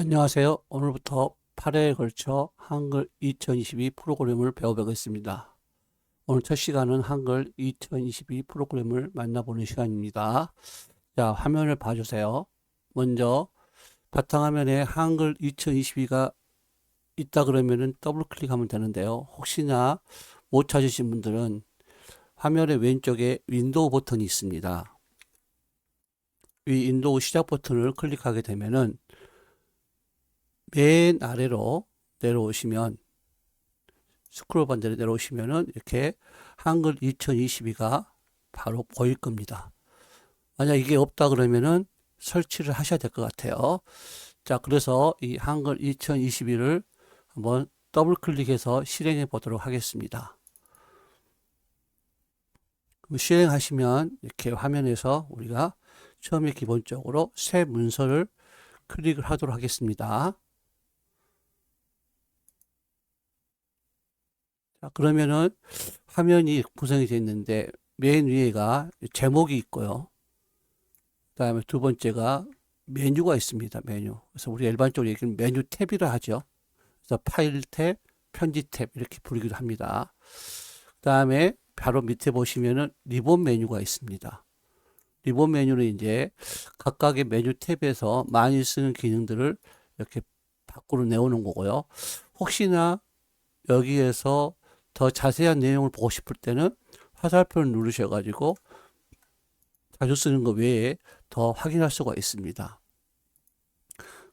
안녕하세요. 오늘부터 8회에 걸쳐 한글 2022 프로그램을 배워보겠습니다. 오늘 첫 시간은 한글 2022 프로그램을 만나보는 시간입니다. 자, 화면을 봐주세요. 먼저 바탕화면에 한글 2022가 있다 그러면은 더블 클릭하면 되는데요. 혹시나 못 찾으신 분들은 화면의 왼쪽에 윈도우 버튼이 있습니다. 이 윈도우 시작 버튼을 클릭하게 되면은 맨 아래로 내려오시면 스크롤 반대로 내려오시면은 이렇게 한글 2022가 바로 보일 겁니다. 만약 이게 없다 그러면은 설치를 하셔야 될 것 같아요. 자, 그래서 이 한글 2022를 한번 더블 클릭해서 실행해 보도록 하겠습니다. 실행하시면 이렇게 화면에서 우리가 처음에 기본적으로 새 문서를 클릭을 하도록 하겠습니다. 자, 그러면은 화면이 구성이 되어 있는데 맨 위에가 제목이 있고요. 그 다음에 두 번째가 메뉴가 있습니다. 메뉴. 그래서 우리 일반적으로 얘기하는 메뉴 탭이라 하죠. 그래서 파일 탭, 편지 탭 이렇게 부르기도 합니다. 그 다음에 바로 밑에 보시면은 리본 메뉴가 있습니다. 리본 메뉴는 이제 각각의 메뉴 탭에서 많이 쓰는 기능들을 이렇게 밖으로 내오는 거고요. 혹시나 여기에서 더 자세한 내용을 보고 싶을 때는 화살표를 누르셔가지고 자주 쓰는 것 외에 더 확인할 수가 있습니다.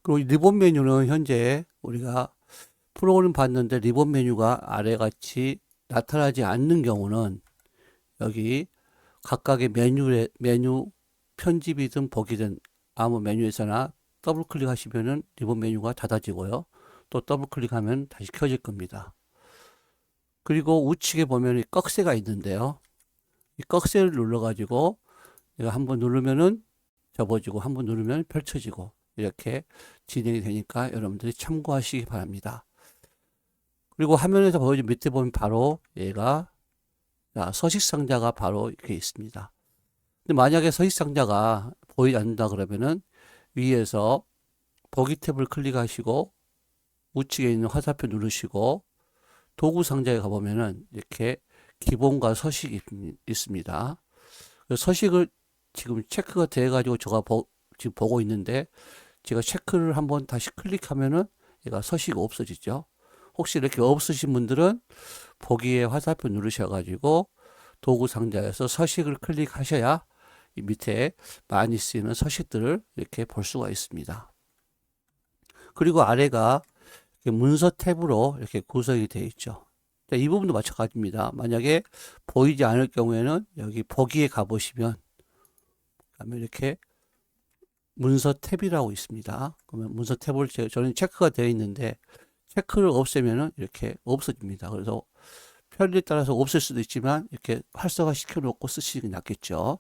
그리고 리본 메뉴는 현재 우리가 프로그램 봤는데 리본 메뉴가 아래같이 나타나지 않는 경우는 여기 각각의 메뉴 편집이든 보기든 아무 메뉴에서나 더블 클릭하시면은 리본 메뉴가 닫아지고요. 또 더블 클릭하면 다시 켜질 겁니다. 그리고 우측에 보면 꺽쇠가 있는데요. 이 꺽쇠를 눌러가지고 내가 한번 누르면은 접어지고 한번 누르면 펼쳐지고 이렇게 진행이 되니까 여러분들이 참고하시기 바랍니다. 그리고 화면에서 보여준 밑에 보면 바로 얘가 서식 상자가 바로 이렇게 있습니다. 근데 만약에 서식 상자가 보이지 않는다 그러면은 위에서 보기 탭을 클릭하시고 우측에 있는 화살표 누르시고 도구 상자에 가보면은 이렇게 기본과 서식이 있습니다. 서식을 지금 체크가 돼 가지고 제가 지금 보고 있는데 제가 체크를 한번 다시 클릭하면은 얘가 서식이 없어지죠. 혹시 이렇게 없으신 분들은 보기에 화살표 누르셔 가지고 도구 상자에서 서식을 클릭하셔야 이 밑에 많이 쓰이는 서식들을 이렇게 볼 수가 있습니다. 그리고 아래가 문서 탭으로 이렇게 구성이 되어 있죠. 이 부분도 마찬가지입니다. 만약에 보이지 않을 경우에는 여기 보기에 가보시면 이렇게 문서 탭이라고 있습니다. 그러면 문서 탭을 저는 체크가 되어 있는데 체크를 없애면은 이렇게 없어집니다. 그래서 편리에 따라서 없앨 수도 있지만 이렇게 활성화 시켜 놓고 쓰시는 게 낫겠죠.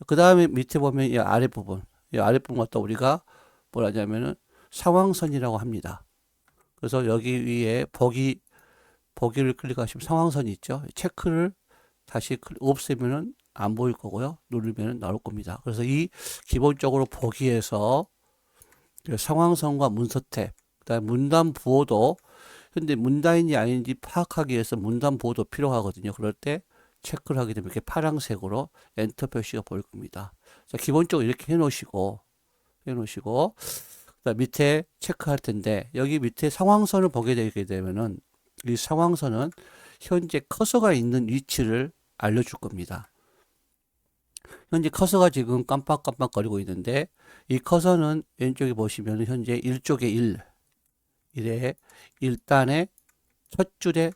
그 다음에 밑에 보면 이 아랫부분, 이 아랫부분 갖다 우리가 뭐라 하냐면은 상황선이라고 합니다. 그래서 여기 위에 보기를 클릭하시면 상황선이 있죠. 체크를 다시 없애면은 안 보일 거고요. 누르면 나올 겁니다. 그래서 이 기본적으로 보기에서 상황선과 문서 탭, 그다음에 문단 부호도 현재 문단인지 아닌지 파악하기 위해서 문단 부호도 필요하거든요. 그럴 때 체크를 하게 되면 이렇게 파란색으로 엔터 표시가 보일 겁니다. 자, 기본적으로 이렇게 해놓으시고 그다음 밑에 체크할 텐데 여기 밑에 상황선을 보게 되게 되면은 이 상황선은 현재 커서가 있는 위치를 알려줄 겁니다. 현재 커서가 지금 깜빡깜빡거리고 있는데 이 커서는 왼쪽에 보시면 현재 1쪽에 1에 1단의 첫 줄의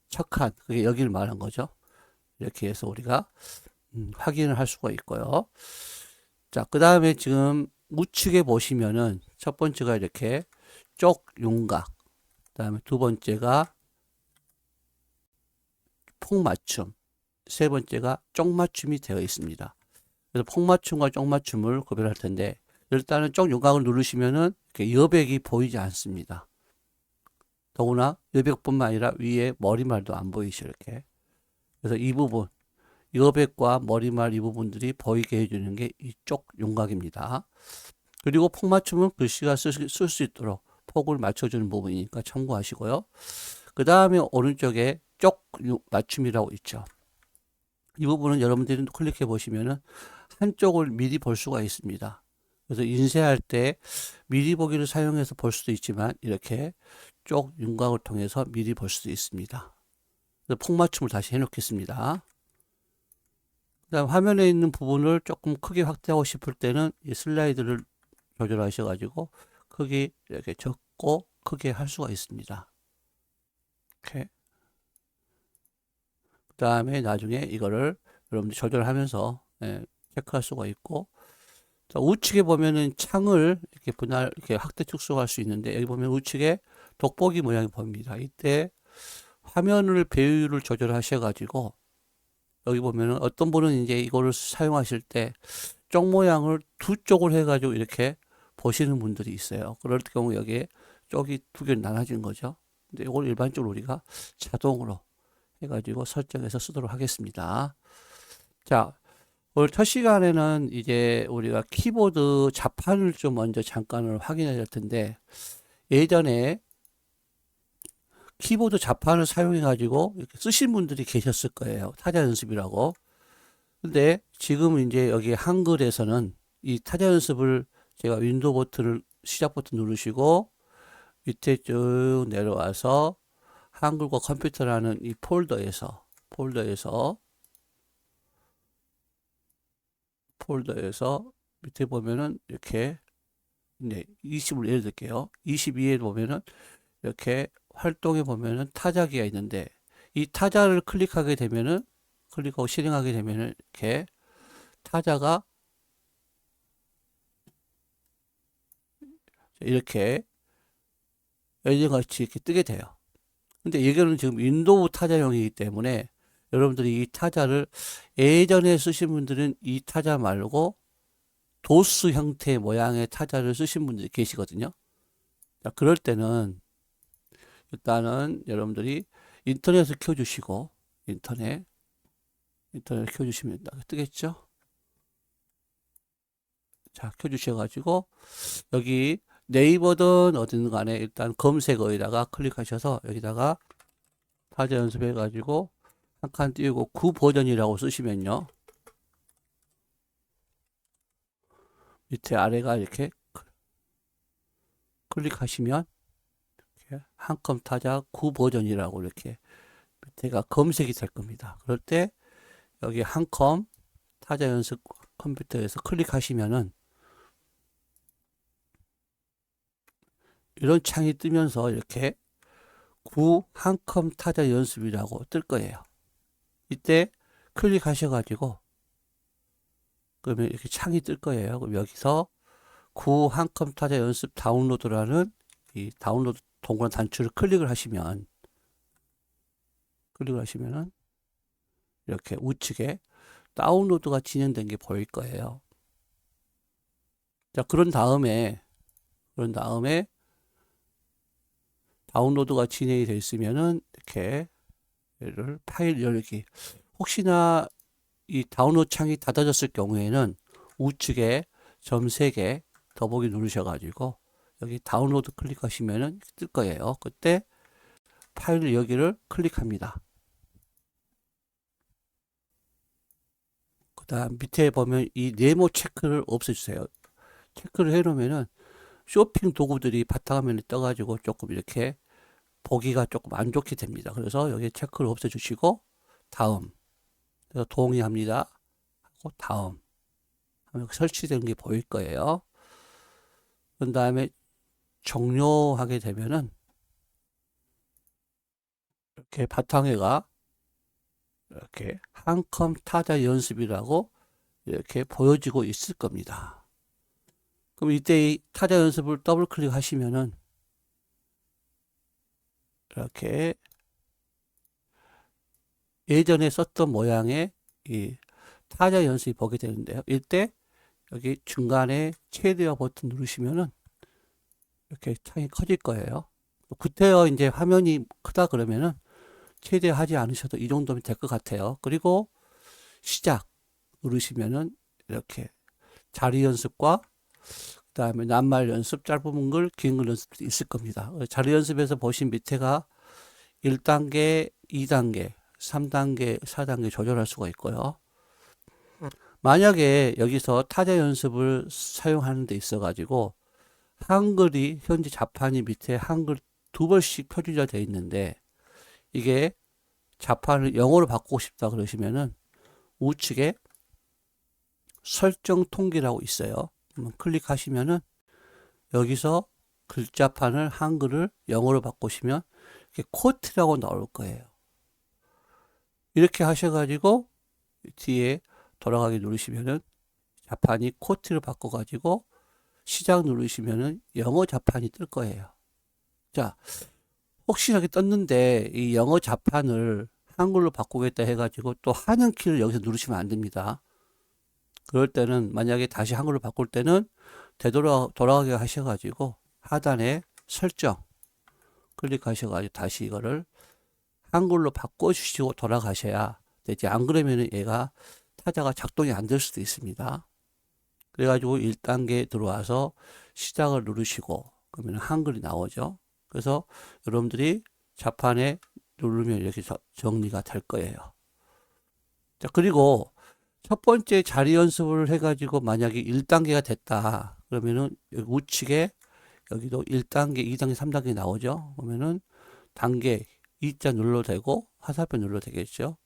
첫 칸, 그게 여기를 말한 거죠. 이렇게 해서 우리가 확인을 할 수가 있고요. 자, 그 다음에 지금 우측에 보시면은 첫 번째가 이렇게 쪽 윤곽, 그 다음에 두 번째가 폭맞춤, 세 번째가 쪽맞춤이 되어 있습니다. 그래서 폭맞춤과 쪽맞춤을 구별할 텐데 일단은 쪽 윤곽을 누르시면은 이렇게 여백이 보이지 않습니다. 더구나 여백뿐만 아니라 위에 머리말도 안 보이시죠, 이렇게. 그래서 이 부분, 여백과 머리말 이 부분들이 보이게 해주는 게 이쪽 윤곽입니다. 그리고 폭 맞춤은 글씨가 쓸 수 있도록 폭을 맞춰주는 부분이니까 참고하시고요. 그 다음에 오른쪽에 쪽 맞춤이라고 있죠. 이 부분은 여러분들이 클릭해 보시면은 한쪽을 미리 볼 수가 있습니다. 그래서 인쇄할 때 미리 보기를 사용해서 볼 수도 있지만 이렇게 쪽 윤곽을 통해서 미리 볼 수도 있습니다. 그래서 폭 맞춤을 다시 해 놓겠습니다. 그다음 화면에 있는 부분을 조금 크게 확대하고 싶을 때는 이 슬라이드를 조절하셔 가지고 크기 이렇게 적고 크게 할 수가 있습니다. 이렇게. 그 다음에 나중에 이거를 여러분들 조절하면서 체크할 수가 있고, 자, 우측에 보면은 창을 이렇게 이렇게 확대 축소할 수 있는데, 여기 보면 우측에 돋보기 모양이 보입니다. 이때 화면을 배율을 조절하셔가지고, 여기 보면은 어떤 분은 이제 이거를 사용하실 때 쪽 모양을 두 쪽을 해가지고 이렇게 보시는 분들이 있어요. 그럴 경우 여기에 쪽이 두 개로 나눠지는 거죠. 근데 이걸 일반적으로 우리가 자동으로 해가지고 설정해서 쓰도록 하겠습니다. 자, 오늘 첫 시간에는 이제 우리가 키보드 자판을 좀 먼저 잠깐을 확인해야 될 텐데, 예전에 키보드 자판을 사용해가지고 이렇게 쓰신 분들이 계셨을 거예요. 타자 연습이라고. 근데 지금 이제 여기 한글에서는 이 타자 연습을 제가 윈도우 버튼을 시작 버튼 누르시고 밑에 쭉 내려와서 한글과 컴퓨터라는 이 폴더에서 밑에 보면은 이렇게 20을 예를 들게요. 22에 보면은 이렇게 활동에 보면은 타자기가 있는데 이 타자를 클릭하고 실행하게 되면은 이렇게 타자가 이렇게 예전같이 이렇게 뜨게 돼요. 근데 이거는 지금 윈도우 타자용이기 때문에 여러분들이 이 타자를 예전에 쓰신 분들은 이 타자 말고 도스 형태의 모양의 타자를 쓰신 분들이 계시거든요. 자, 그럴 때는 일단은 여러분들이 인터넷을 켜주시고 인터넷 켜주시면 뜨겠죠? 자, 켜주셔가지고 여기 네이버든 어디든 간에 일단 검색어에다가 클릭하셔서 여기다가 타자 연습해가지고 한 칸 띄우고 9 버전이라고 쓰시면요. 밑에 아래가 이렇게 클릭하시면 한컴 타자 9 버전이라고 이렇게 밑에가 검색이 될 겁니다. 그럴 때 여기 한컴 타자 연습 컴퓨터에서 클릭하시면은 이런 창이 뜨면서 이렇게 9 한컴 타자 연습이라고 뜰 거예요. 이때 클릭하셔가지고 그러면 이렇게 창이 뜰 거예요. 그럼 여기서 9 한컴 타자 연습 다운로드라는 이 다운로드 동그란 단추를 클릭을 하시면은 이렇게 우측에 다운로드가 진행된 게 보일 거예요. 자, 그런 다음에 다운로드가 진행이 되어 있으면은 이렇게 얘를 파일 열기. 혹시나 이 다운로드 창이 닫아졌을 경우에는 우측에 점 3개 더보기 누르셔가지고 여기 다운로드 클릭하시면은 뜰 거예요. 그때 파일 여기를 클릭합니다. 그 다음 밑에 보면 이 네모 체크를 없애주세요. 체크를 해놓으면은 쇼핑 도구들이 바탕화면에 떠가지고 조금 이렇게 보기가 조금 안 좋게 됩니다. 그래서 여기 체크를 없애주시고 다음. 그래서 동의합니다. 하고 다음. 하면 설치되는 게 보일 거예요. 그 다음에 종료하게 되면은 이렇게 바탕에가 이렇게 한컴 타자 연습이라고 이렇게 보여지고 있을 겁니다. 그럼 이때 이 타자 연습을 더블 클릭하시면은 이렇게 예전에 썼던 모양의 이 타자 연습이 보게 되는데요. 이때 여기 중간에 최대화 버튼 누르시면은 이렇게 창이 커질 거예요. 그때요, 이제 화면이 크다 그러면은 최대하지 않으셔도 이 정도면 될 것 같아요. 그리고 시작 누르시면은 이렇게 자리 연습과 그다음에 낱말 연습, 짧은 글, 긴 글 연습도 있을 겁니다. 자료 연습에서 보신 밑에가 1단계, 2단계, 3단계, 4단계 조절할 수가 있고요. 만약에 여기서 타자 연습을 사용하는 데 있어 가지고 한글이 현재 자판이 밑에 한글 2번씩 표준화 되어 있는데 이게 자판을 영어로 바꾸고 싶다 그러시면은 우측에 설정 통계라고 있어요. 한번 클릭하시면은 여기서 글자판을 한글을 영어로 바꾸시면 이렇게 코트라고 나올 거예요. 이렇게 하셔가지고 뒤에 돌아가기 누르시면은 자판이 코트를 바꿔가지고 시작 누르시면은 영어 자판이 뜰 거예요. 자, 혹시나 이렇게 떴는데 이 영어 자판을 한글로 바꾸겠다 해가지고 또 한영 키를 여기서 누르시면 안 됩니다. 그럴 때는 만약에 다시 한글로 바꿀 때는 돌아가게 하셔가지고 하단에 설정 클릭하셔가지고 다시 이거를 한글로 바꿔주시고 돌아가셔야 되지. 안 그러면은 얘가 타자가 작동이 안 될 수도 있습니다. 그래가지고 1단계 들어와서 시작을 누르시고 그러면 한글이 나오죠. 그래서 여러분들이 자판에 누르면 이렇게 정리가 될 거예요. 자, 그리고 첫 번째 자리 연습을 해가지고 만약에 1단계가 됐다. 그러면은 여기 우측에 여기도 1단계, 2단계, 3단계 나오죠. 그러면은 단계 2자 눌러도 되고 화살표 눌러도 되겠죠.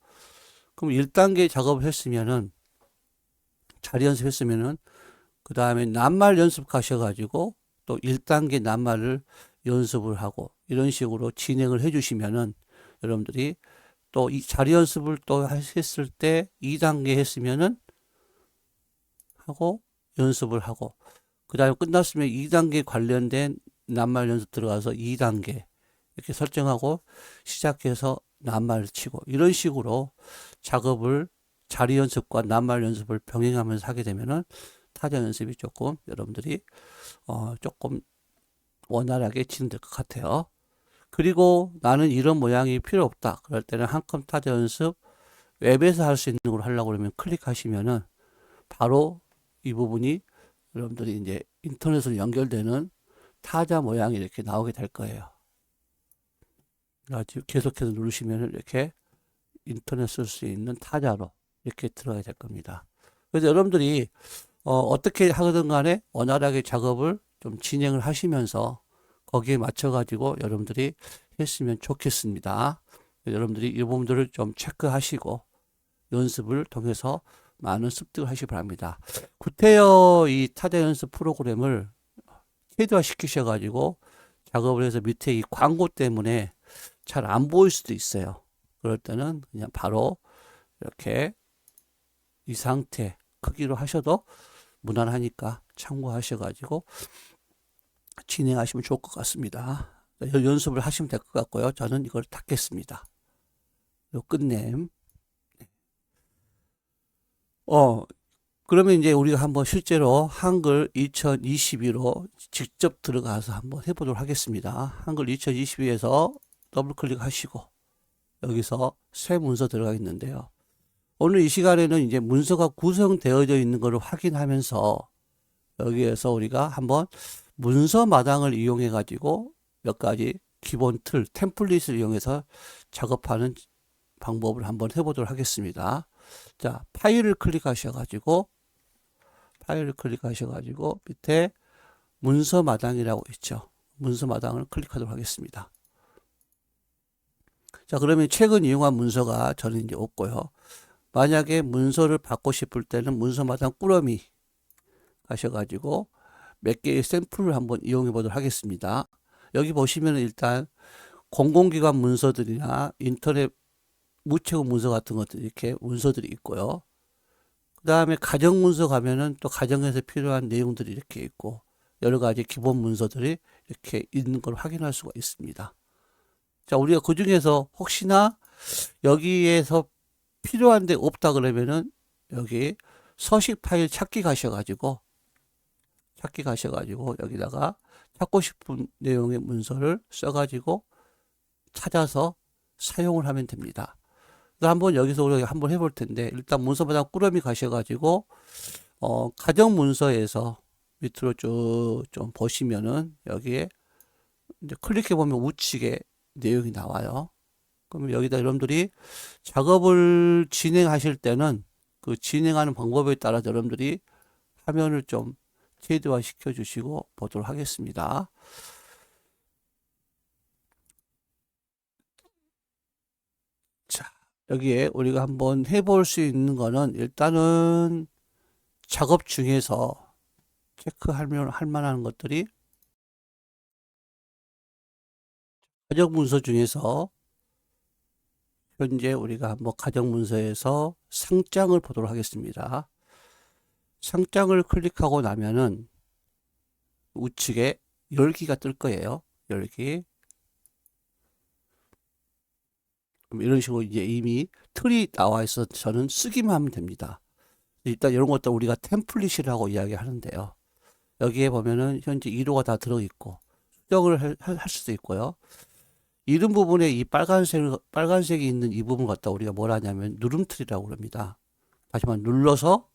그럼 1단계 작업을 했으면은 자리 연습했으면은 그 다음에 낱말 연습하셔가지고 또 1단계 낱말을 연습을 하고 이런 식으로 진행을 해주시면은 여러분들이 또 이 자리 연습을 또 했을 때 2단계 했으면은 하고 연습을 하고 그 다음에 끝났으면 2단계 관련된 낱말 연습 들어가서 2단계 이렇게 설정하고 시작해서 낱말을 치고 이런 식으로 작업을 자리 연습과 낱말 연습을 병행하면서 하게 되면은 타자 연습이 조금 여러분들이 조금 원활하게 진행될 것 같아요. 그리고 나는 이런 모양이 필요 없다. 그럴 때는 한컴 타자 연습 웹에서 할 수 있는 걸 하려고 그러면 클릭하시면은 바로 이 부분이 여러분들이 이제 인터넷으로 연결되는 타자 모양이 이렇게 나오게 될 거예요. 계속해서 누르시면 이렇게 인터넷 쓸 수 있는 타자로 이렇게 들어가게 될 겁니다. 그래서 여러분들이 어떻게 하든 간에 원활하게 작업을 좀 진행을 하시면서 거기에 맞춰 가지고 여러분들이 했으면 좋겠습니다. 여러분들이 이 부분들을 좀 체크하시고 연습을 통해서 많은 습득을 하시기 바랍니다. 구태여 이 타자 연습 프로그램을 캐드화 시키셔 가지고 작업을 해서 밑에 이 광고 때문에 잘 안 보일 수도 있어요. 그럴 때는 그냥 바로 이렇게 이 상태 크기로 하셔도 무난하니까 참고하셔가지고 진행하시면 좋을 것 같습니다. 연습을 하시면 될 것 같고요. 저는 이걸 닫겠습니다. 요 끝냄. 그러면 이제 우리가 한번 실제로 한글 2022로 직접 들어가서 한번 해보도록 하겠습니다. 한글 2022에서 더블 클릭하시고 여기서 새 문서 들어가겠는데요. 오늘 이 시간에는 이제 문서가 구성되어져 있는 것을 확인하면서 여기에서 우리가 한번 문서 마당을 이용해 가지고 몇 가지 기본 틀, 템플릿을 이용해서 작업하는 방법을 한번 해보도록 하겠습니다. 자, 파일을 클릭하셔 가지고 밑에 문서 마당이라고 있죠. 문서 마당을 클릭하도록 하겠습니다. 자, 그러면 최근 이용한 문서가 저는 이제 없고요. 만약에 문서를 받고 싶을 때는 문서마당 꾸러미 가셔가지고 몇 개의 샘플을 한번 이용해 보도록 하겠습니다. 여기 보시면 일단 공공기관 문서들이나 인터넷 우체국 문서 같은 것들 이렇게 문서들이 있고요. 그 다음에 가정 문서 가면은 또 가정에서 필요한 내용들이 이렇게 있고 여러 가지 기본 문서들이 이렇게 있는 걸 확인할 수가 있습니다. 자, 우리가 그 중에서 혹시나 여기에서 필요한 데 없다 그러면은 여기 서식 파일 찾기 가셔가지고 여기다가 찾고 싶은 내용의 문서를 써가지고 찾아서 사용을 하면 됩니다. 한번 여기서 우리가 한번 해볼 텐데 일단 문서마다 꾸러미 가셔가지고 가정 문서에서 밑으로 쭉 좀 보시면은 여기에 이제 클릭해 보면 우측에 내용이 나와요. 그러면 여기다 여러분들이 작업을 진행하실 때는 그 진행하는 방법에 따라 여러분들이 화면을 좀 최대화 시켜 주시고 보도록 하겠습니다. 자, 여기에 우리가 한번 해볼 수 있는 거는 일단은 작업 중에서 할 만한 것들이 가정 문서 중에서 현재 우리가 한번 가정 문서에서 상장을 보도록 하겠습니다. 상장을 클릭하고 나면은 우측에 열기가 뜰 거예요. 열기. 그럼 이런 식으로 이제 이미 틀이 나와 있어서 저는 쓰기만 하면 됩니다. 일단 이런 것도 우리가 템플릿이라고 이야기하는데요. 여기에 보면은 현재 1호가 다 들어있고 수정을 할 수도 있고요. 이름 부분에 이 빨간색이 있는 이 부분 갖다 우리가 뭐라 하냐면 누름틀이라고 합니다. 다시 말해 눌러서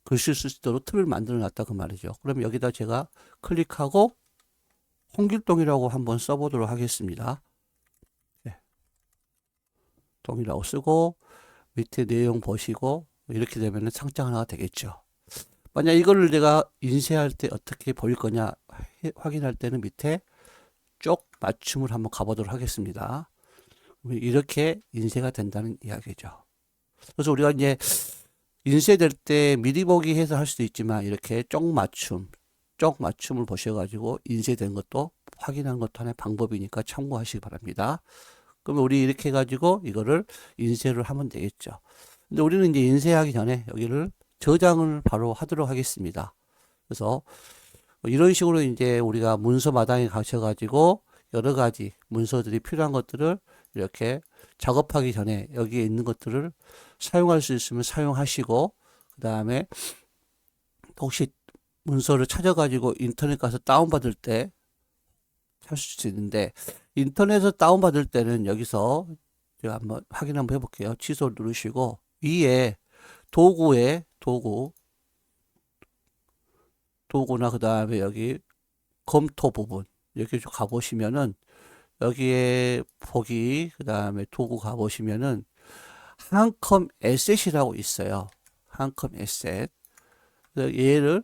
글씨를 쓸 수 있도록 틀을 만들어 놨다 그 말이죠. 그럼 여기다 제가 클릭하고 홍길동이라고 한번 써보도록 하겠습니다. 네. 동이라고 쓰고 밑에 내용 보시고 이렇게 되면 상장 하나가 되겠죠. 만약 이거를 내가 인쇄할 때 어떻게 보일 거냐 확인할 때는 밑에 쪽 맞춤을 한번 가보도록 하겠습니다. 이렇게 인쇄가 된다는 이야기죠. 그래서 우리가 이제 인쇄될 때 미리 보기 해서 할 수도 있지만 이렇게 쪽 맞춤을 보셔가지고 인쇄된 것도 확인하는 것도 하나의 방법이니까 참고하시기 바랍니다. 그러면 우리 이렇게 해가지고 이거를 인쇄를 하면 되겠죠. 근데 우리는 이제 인쇄하기 전에 여기를 저장을 바로 하도록 하겠습니다. 그래서 이런 식으로 이제 우리가 문서 마당에 가셔가지고 여러 가지 문서들이 필요한 것들을 이렇게 작업하기 전에 여기에 있는 것들을 사용할 수 있으면 사용하시고, 그 다음에 혹시 문서를 찾아가지고 인터넷 가서 다운받을 때 할 수 있는데, 인터넷에서 다운받을 때는 여기서 제가 한번 확인 한번 해볼게요. 취소 누르시고, 위에 도구나 그 다음에 여기 검토 부분 여기 좀 가보시면은 여기에 보기 그 다음에 도구 가보시면은 한컴 에셋이라고 있어요. 한컴 에셋. 얘를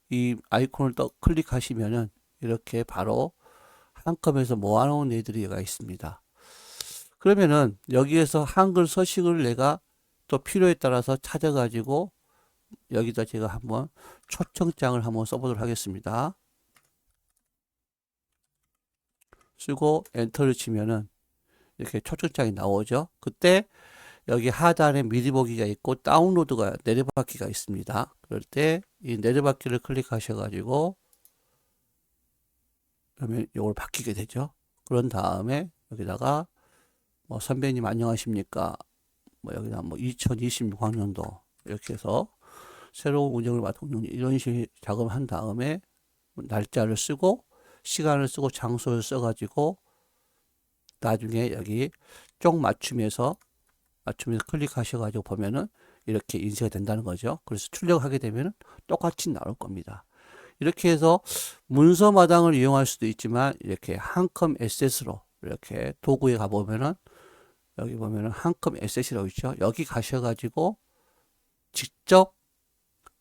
이 아이콘을 또 클릭하시면은 이렇게 바로 한컴에서 모아놓은 애들이가 있습니다. 그러면은 여기에서 한글 서식을 내가 또 필요에 따라서 찾아가지고 여기다 제가 한번 초청장을 한번 써보도록 하겠습니다. 쓰고 엔터를 치면은 이렇게 초청장이 나오죠. 그때 여기 하단에 미리 보기가 있고 다운로드가 내려받기가 있습니다. 그럴 때 이 내려받기를 클릭하셔가지고 그러면 이걸 바뀌게 되죠. 그런 다음에 여기다가 뭐 선배님 안녕하십니까? 뭐 여기다 뭐 2026학년도 이렇게 해서 새로운 운영을 맡은 이런 식의 작업을 한 다음에 날짜를 쓰고 시간을 쓰고 장소를 써가지고 나중에 여기 쪽 맞춤에서 클릭하셔가지고 보면은 이렇게 인쇄가 된다는 거죠. 그래서 출력하게 되면은 똑같이 나올 겁니다. 이렇게 해서 문서 마당을 이용할 수도 있지만 이렇게 한컴 에셋으로 이렇게 도구에 가보면은 여기 보면은 한컴 에셋이라고 있죠. 여기 가셔가지고 직접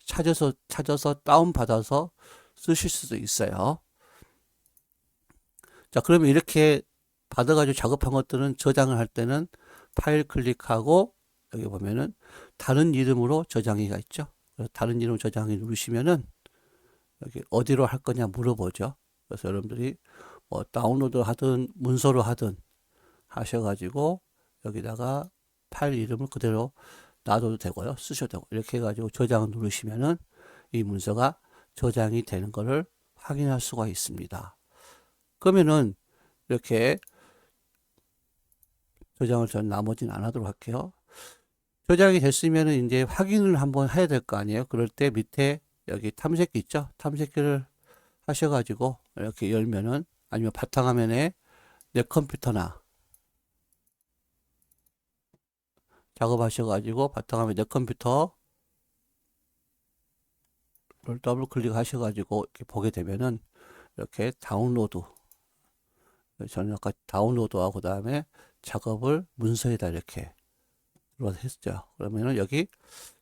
찾아서 다운받아서 쓰실 수도 있어요. 자, 그러면 이렇게 받아가지고 작업한 것들은 저장을 할 때는 파일 클릭하고 여기 보면은 다른 이름으로 저장이가 있죠. 다른 이름 저장이 누르시면은 여기 어디로 할 거냐 물어보죠. 그래서 여러분들이 뭐 다운로드 하든 문서로 하든 하셔가지고 여기다가 파일 이름을 그대로 놔둬도 되고요. 쓰셔도 되고 이렇게 해가지고 저장을 누르시면은 이 문서가 저장이 되는 것을 확인할 수가 있습니다. 그러면은 이렇게 저장을 전 나머지는 안 하도록 할게요. 저장이 됐으면은 이제 확인을 한번 해야 될 거 아니에요. 그럴 때 밑에 여기 탐색기 있죠. 탐색기를 하셔가지고 이렇게 열면은 아니면 바탕화면에 내 컴퓨터나 작업하셔가지고 바탕화면 내 컴퓨터 더블 클릭하셔가지고 이렇게 보게 되면은 이렇게 다운로드, 저는 아까 다운로드하고 그다음에 작업을 문서에다 이렇게 했죠. 그러면은 여기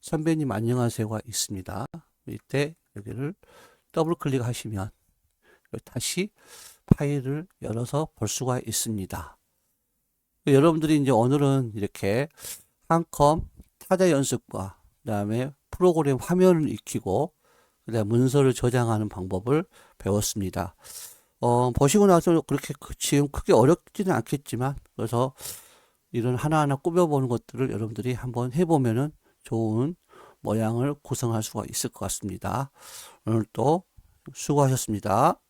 선배님 안녕하세요가 있습니다. 이때 여기를 더블 클릭하시면 다시 파일을 열어서 볼 수가 있습니다. 여러분들이 이제 오늘은 이렇게 한컴 타자 연습과 그다음에 프로그램 화면을 익히고 그다음 문서를 저장하는 방법을 배웠습니다. 보시고 나서 그렇게 지금 크게 어렵지는 않겠지만 그래서 이런 하나하나 꾸며보는 것들을 여러분들이 한번 해보면은 좋은 모양을 구성할 수가 있을 것 같습니다. 오늘 또 수고하셨습니다.